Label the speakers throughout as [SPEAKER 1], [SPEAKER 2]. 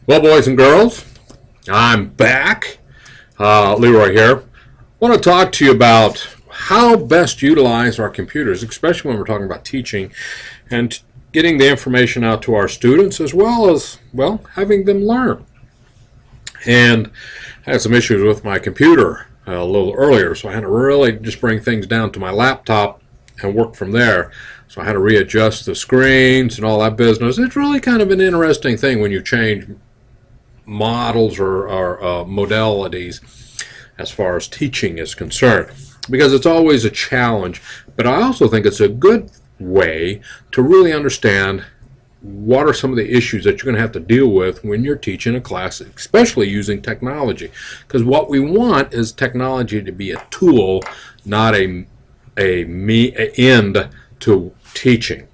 [SPEAKER 1] Well, boys and girls, I'm back. Leroy here. I want to talk to you about how best utilize our computers, especially when we're talking about teaching and getting the information out to our students, as well as, having them learn. And I had some issues with my computer a little earlier, so I had to really just bring things down to my laptop and work from there. So I had to readjust the screens and all that business. It's really kind of an interesting thing when you change models or modalities as far as teaching is concerned, because it's always a challenge, but I also think it's a good way to really understand what are some of the issues that you're going to have to deal with when you're teaching a class, especially using technology, because what we want is technology to be a tool, not a end to teaching.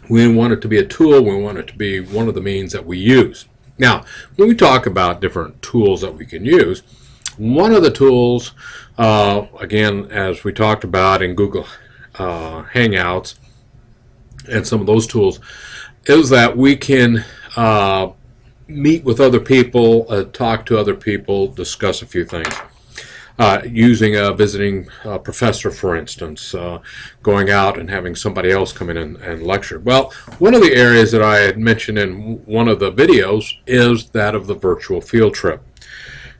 [SPEAKER 1] We want it to be a tool. We want it to be one of the means that we use. Now, when we talk about different tools that we can use, one of the tools, again, as we talked about in Google Hangouts and some of those tools, is that we can meet with other people, talk to other people, discuss a few things. Using a visiting professor, for instance, going out and having somebody else come in and lecture. Well, one of the areas that I had mentioned in one of the videos is that of the virtual field trip.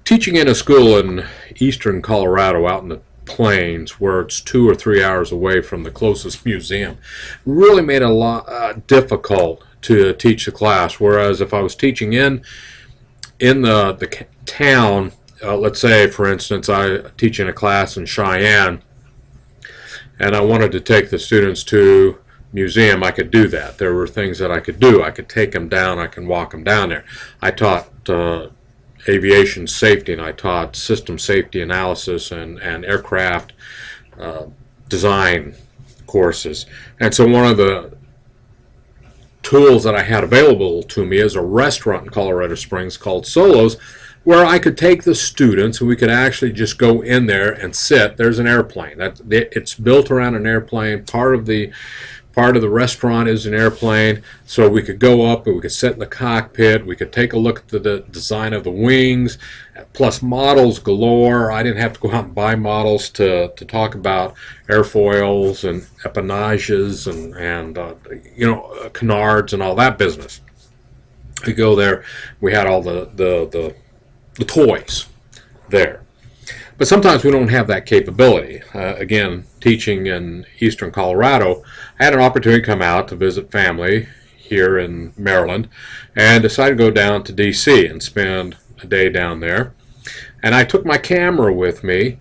[SPEAKER 1] Teaching in a school in eastern Colorado out in the plains, where it's 2 or 3 hours away from the closest museum, really made it a lot difficult to teach the class. Whereas if I was teaching in the town, let's say, for instance, I teach in a class in Cheyenne, and I wanted to take the students to museum, I could do that. There were things that I could do. I could take them down. I can walk them down there. I taught aviation safety, and I taught system safety analysis and aircraft design courses. And so one of the tools that I had available to me is a restaurant in Colorado Springs called Solos, where I could take the students and we could actually just go in there and sit. There's an airplane. It's built around an airplane. Part of the restaurant is an airplane, so we could go up and we could sit in the cockpit. We could take a look at the design of the wings, plus models galore. I didn't have to go out and buy models to talk about airfoils and appendages and canards and all that business. We go there. We had all the toys there. But sometimes we don't have that capability. Again, teaching in eastern Colorado, I had an opportunity to come out to visit family here in Maryland and decided to go down to D.C. and spend a day down there. And I took my camera with me,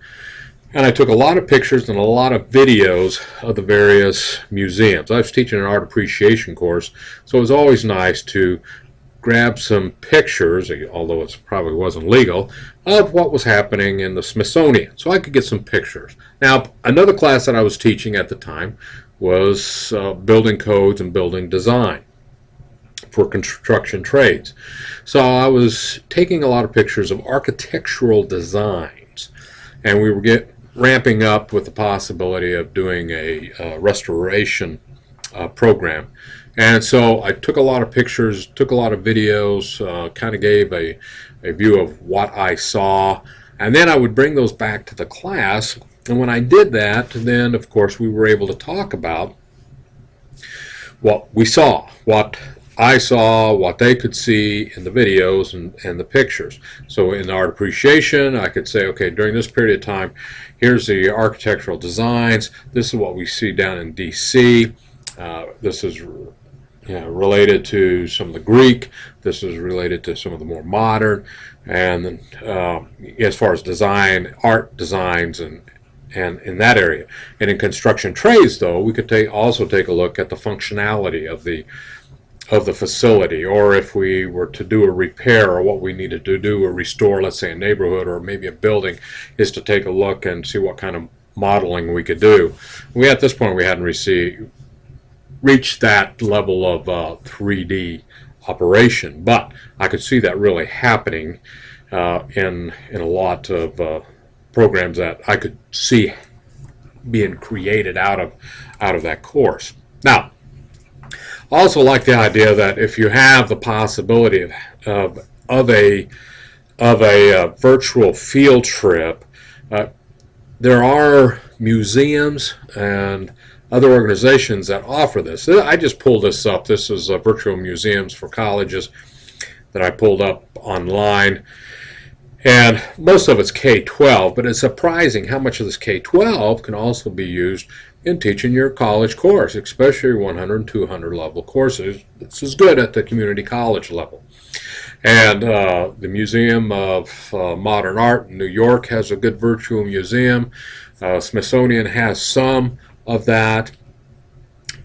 [SPEAKER 1] and I took a lot of pictures and a lot of videos of the various museums. I was teaching an art appreciation course, so it was always nice to grab some pictures, although it probably wasn't legal, of what was happening in the Smithsonian, so I could get some pictures. Now, another class that I was teaching at the time was building codes and building design for construction trades. So I was taking a lot of pictures of architectural designs, and we were ramping up with the possibility of doing a restoration program. And so I took a lot of pictures, took a lot of videos, kind of gave a view of what I saw, and then I would bring those back to the class. And when I did that, then of course we were able to talk about what we saw, what I saw, what they could see in the videos and the pictures. So in art appreciation, I could say, okay, during this period of time, here's the architectural designs. This is what we see down in D.C. This is related to some of the Greek. This is related to some of the more modern. And as far as design, art designs, and in that area. And in construction trades, though, we could also take a look at the functionality of the facility, or if we were to do a repair, or what we needed to do or restore, let's say a neighborhood or maybe a building, is to take a look and see what kind of modeling we could do. At this point, we hadn't reached that level of 3D operation, but I could see that really happening in a lot of programs that I could see being created out of that course. Now, I also like the idea that if you have the possibility of a virtual field trip, uh, there are museums and other organizations that offer this. I just pulled this up. This is virtual museums for colleges that I pulled up online. And most of it's K-12, but it's surprising how much of this K-12 can also be used in teaching your college course, especially 100 and 200 level courses. This is good at the community college level. And the Museum of Modern Art in New York has a good virtual museum. Smithsonian has some of that.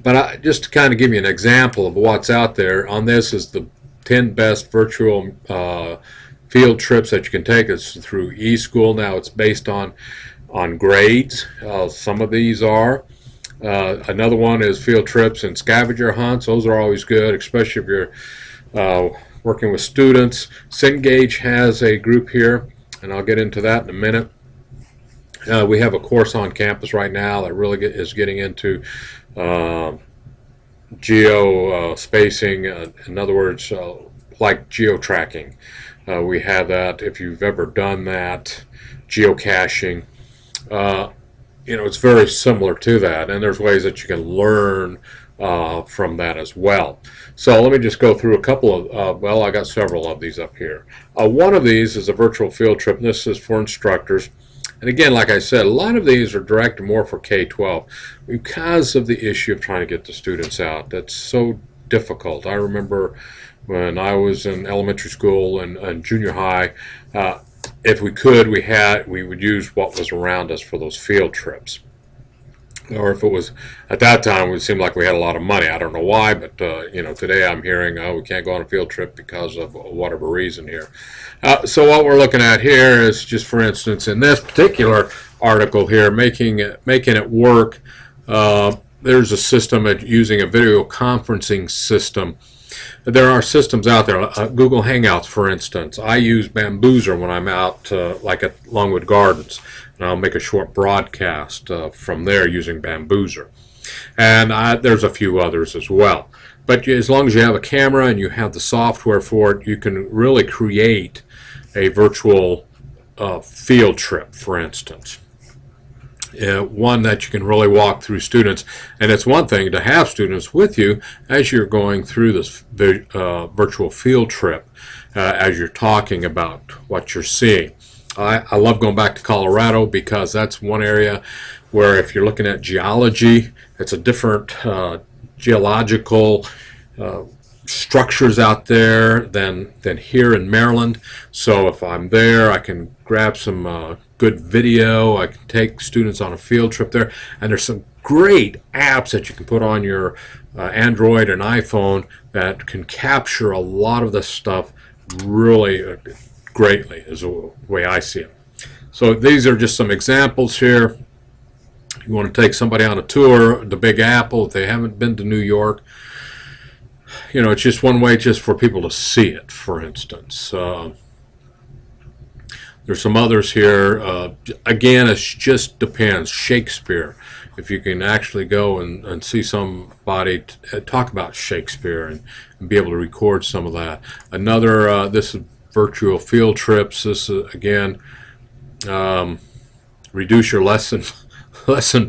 [SPEAKER 1] But just to kind of give you an example of what's out there, on this is the 10 best virtual field trips that you can take. It's through eSchool. Now it's based on grades. Some of these are. Another one is field trips and scavenger hunts. Those are always good, especially if you're working with students. Cengage has a group here, and I'll get into that in a minute. We have a course on campus right now that really is getting into spacing. In other words, like geo-tracking. We have that, if you've ever done that, geocaching. It's very similar to that, and there's ways that you can learn from that as well. So let me just go through a couple of, I got several of these up here. One of these is a virtual field trip, and this is for instructors. And again, like I said, a lot of these are directed more for K-12 because of the issue of trying to get the students out. That's so difficult. I remember when I was in elementary school and junior high, if we could, we would use what was around us for those field trips. Or if it was, at that time, it seemed like we had a lot of money. I don't know why, but today I'm hearing, we can't go on a field trip because of whatever reason here. So what we're looking at here is just, for instance, in this particular article here, making it work. There's a system using a video conferencing system. There are systems out there, Google Hangouts, for instance. I use Bamboozer when I'm out, like at Longwood Gardens, and I'll make a short broadcast from there using Bamboozer. And there's a few others as well. But as long as you have a camera and you have the software for it, you can really create a virtual field trip, for instance. One that you can really walk through students, and it's one thing to have students with you as you're going through this virtual field trip, as you're talking about what you're seeing. I love going back to Colorado because that's one area where if you're looking at geology, it's a different geological structures out there than here in Maryland. So if I'm there, I can grab some good video. I can take students on a field trip there, and there's some great apps that you can put on your Android and iPhone that can capture a lot of this stuff really greatly, is the way I see it. So these are just some examples here. You want to take somebody on a tour, the Big Apple, if they haven't been to New York. It's just one way just for people to see it, for instance. There's some others here. Again, it just depends. Shakespeare. If you can actually go and see somebody talk about Shakespeare and be able to record some of that. Another, this is virtual field trips. This is, again, reduce your lesson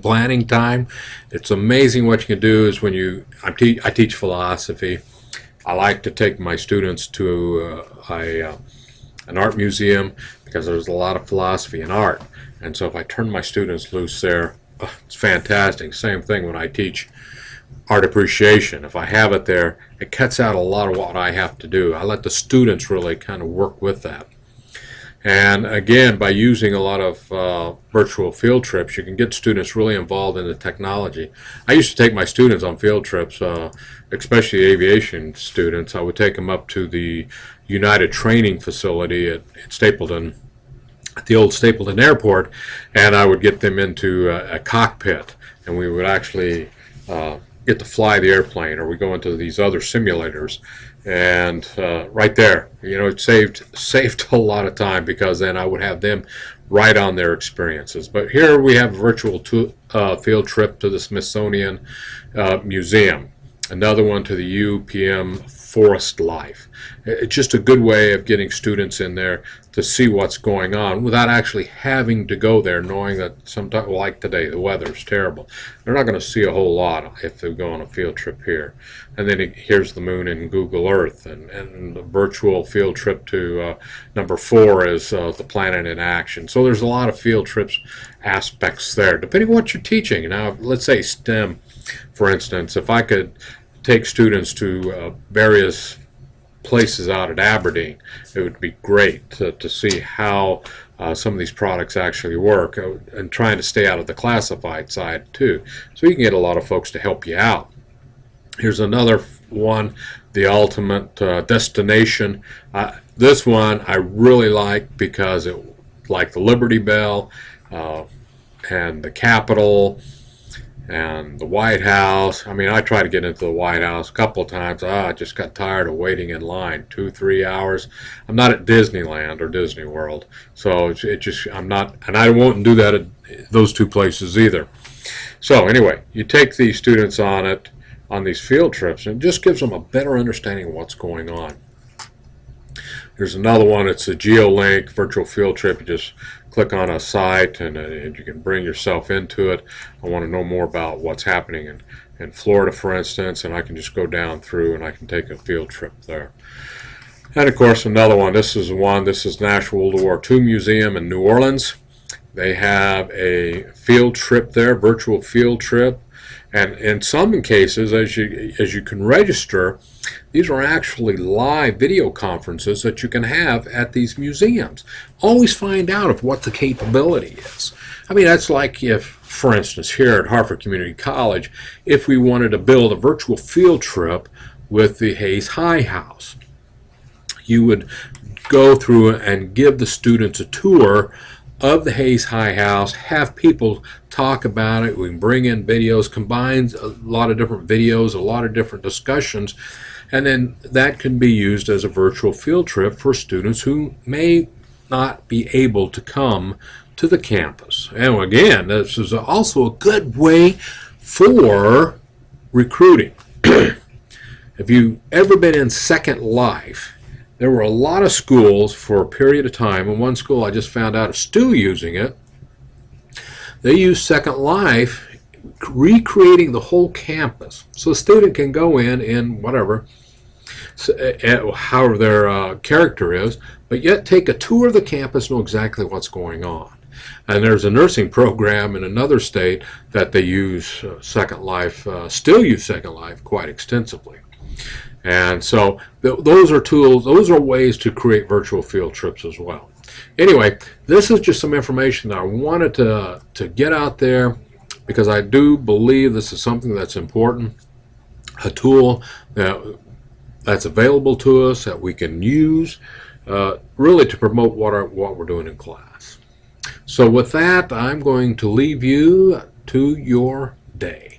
[SPEAKER 1] planning time. It's amazing what you can do is when I teach philosophy. I like to take my students to an art museum because there's a lot of philosophy in art. And so if I turn my students loose there, it's fantastic. Same thing when I teach art appreciation. If I have it there, it cuts out a lot of what I have to do. I let the students really kind of work with that. And again, by using a lot of virtual field trips, you can get students really involved in the technology. I used to take my students on field trips, especially aviation students. I would take them up to the United Training Facility at Stapleton, at the old Stapleton Airport, and I would get them into a cockpit, and we would actually get to fly the airplane, or we go into these other simulators. And right there, it saved a lot of time, because then I would have them write on their experiences. But here we have a virtual field trip to the Smithsonian Museum. Another one to the UPM Forest Life. It's just a good way of getting students in there to see what's going on without actually having to go there, knowing that sometimes, like today, the weather's terrible. They're not going to see a whole lot if they go on a field trip here. And then here's the moon in Google Earth, and the virtual field trip to number 4 is the planet in action. So there's a lot of field trips aspects there, depending on what you're teaching. Now, let's say STEM, for instance, if I could take students to various places out at Aberdeen, it would be great to see how some of these products actually work, and trying to stay out of the classified side too, so you can get a lot of folks to help you out. Here's another one, the ultimate destination. This one I really like because it, like the Liberty Bell and the Capitol and the White House. I mean, I tried to get into the White House a couple of times. I just got tired of waiting in line 2-3 hours. I'm not at Disneyland or Disney World, so I'm not, and I won't do that at those two places either. So anyway, you take these students on these field trips, and it just gives them a better understanding of what's going on. There's another one. It's a GeoLink virtual field trip. You just click on a site, and you can bring yourself into it. I want to know more about what's happening in Florida, for instance, and I can just go down through and I can take a field trip there. And of course, another one. This is National World War II Museum in New Orleans. They have a field trip there, virtual field trip. And in some cases, as you can register, these are actually live video conferences that you can have at these museums. Always find out of what the capability is. I mean, that's like if, for instance, here at Hartford Community College, if we wanted to build a virtual field trip with the Hayes High House, you would go through and give the students a tour of the Hayes High House, have people talk about it. We can bring in videos, combine a lot of different videos, a lot of different discussions, and then that can be used as a virtual field trip for students who may not be able to come to the campus. And again, this is also a good way for recruiting. If you've ever been in Second Life, there were a lot of schools for a period of time, and one school I just found out is still using it. They use Second Life, recreating the whole campus. So a student can go in whatever, however their character is, but yet take a tour of the campus, know exactly what's going on. And there's a nursing program in another state that they use Second Life, still use Second Life quite extensively. And so those are tools, those are ways to create virtual field trips as well. Anyway, this is just some information that I wanted to get out there, because I do believe this is something that's important, a tool that's available to us that we can use really to promote what we're doing in class. So with that, I'm going to leave you to your day.